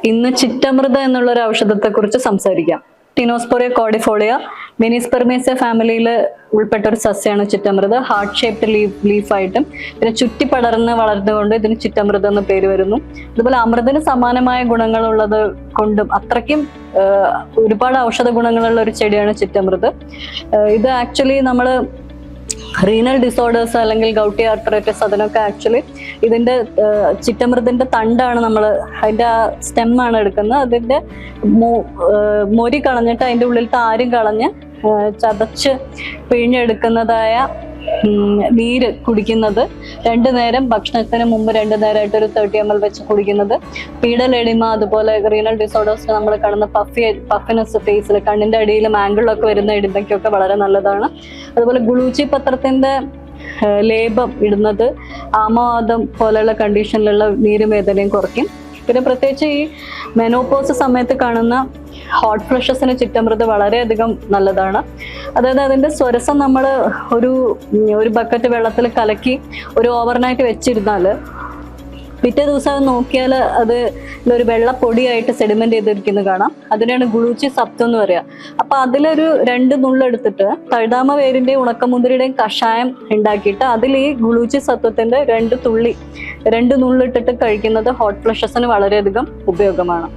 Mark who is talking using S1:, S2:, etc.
S1: ഇന്ന് ചിറ്റമൃത എന്നുള്ള ഒരു ഔഷധത്തെ കുറിച്ച് സംസാരിക്കാം. ടിനോസ്പോറിയ കോഡിഫോളിയ മിനിസ്പെർമേസിയ ഫാമിലിയിൽ ഉൾപ്പെട്ട ഒരു സസ്യമാണ് ചിറ്റമൃത. ഹാർട്ട് ഷേപ്ഡ് ലീഫായിട്ടും പിന്നെ ചുറ്റി പടർന്ന് വളർന്നുകൊണ്ട് ഇതിന് ചിറ്റമൃത എന്ന പേര് വരുന്നു. അതുപോലെ അമൃതിന് സമാനമായ ഗുണങ്ങളുള്ളത് കൊണ്ടും അത്രയ്ക്കും ഒരുപാട് ഔഷധ ഗുണങ്ങളുള്ള ഒരു ചെടിയാണ് ചിറ്റമൃത്. ഇത് ആക്ച്വലി നമ്മൾ റീനൽ ഡിസോർഡേഴ്സ് അല്ലെങ്കിൽ ഗൗട്ടി ആർത്രൈറ്റിസ് അതിനൊക്കെ ആക്ച്വലി ഇതിന്റെ ചിറ്റമൃതിന്റെ തണ്ടാണ് നമ്മൾ അതിന്റെ ആ സ്റ്റെമ്മാണ് എടുക്കുന്നത്. അതിന്റെ മൊരി കളഞ്ഞിട്ട് അതിന്റെ ഉള്ളിലത്തെ ആരും കളഞ്ഞ് ചതച്ച് പിഴിഞ്ഞെടുക്കുന്നതായ നീര് കുടിക്കുന്നത്, 2 നേരം ഭക്ഷണത്തിന് മുമ്പ് 2 നേരമായിട്ട് ഒരു 30 ml വെച്ച് കുടിക്കുന്നത്, പീഡൽ എഡിമ അതുപോലെ റീനൽ ഡിസോർഡേഴ്സ് നമ്മൾ കാണുന്ന പഫിനെസ് ഫേസിൽ കണ്ണിന്റെ അടിയിലും ആംഗിളിലൊക്കെ വരുന്ന എഡിമയ്ക്കൊക്കെ വളരെ നല്ലതാണ്. അതുപോലെ ഗുളൂച്ചി പത്രത്തിന്റെ ലേപം ഇടുന്നത് ആമവാദം പോലെയുള്ള കണ്ടീഷനിലുള്ള നീരുവേദനയും കുറയ്ക്കും. പിന്നെ പ്രത്യേകിച്ച് ഈ മെനോപോസ് സമയത്ത് കാണുന്ന ഹോട്ട് ഫ്ലഷസിന് ചിറ്റമൃത് വളരെയധികം നല്ലതാണ്. അതായത് അതിന്റെ സ്വരസം നമ്മൾ ഒരു ബക്കറ്റ് വെള്ളത്തിൽ കലക്കി ഒരു ഓവർനൈറ്റ് വെച്ചിരുന്നാൽ പിറ്റേ ദിവസം നോക്കിയാൽ അത് ഒരു വെള്ള പൊടിയായിട്ട് സെഡിമെന്റ് ചെയ്തിരിക്കുന്നത് കാണാം. അതിനാണ് ഗുളൂച്ചി സപ്തം എന്ന് പറയുക. അപ്പൊ അതിലൊരു 2 നുള്ളെടുത്തിട്ട് തഴുതാമ വേരിന്റെയും ഉണക്കമുന്തിരിയുടെയും കഷായം ഉണ്ടാക്കിയിട്ട് അതിൽ ഈ ഗുളൂച്ചി സത്വത്തിന്റെ 2 നുള്ളിട്ടിട്ട് കഴിക്കുന്നത് ഹോട്ട് ഫ്ലഷസിന് വളരെയധികം ഉപയോഗമാണ്.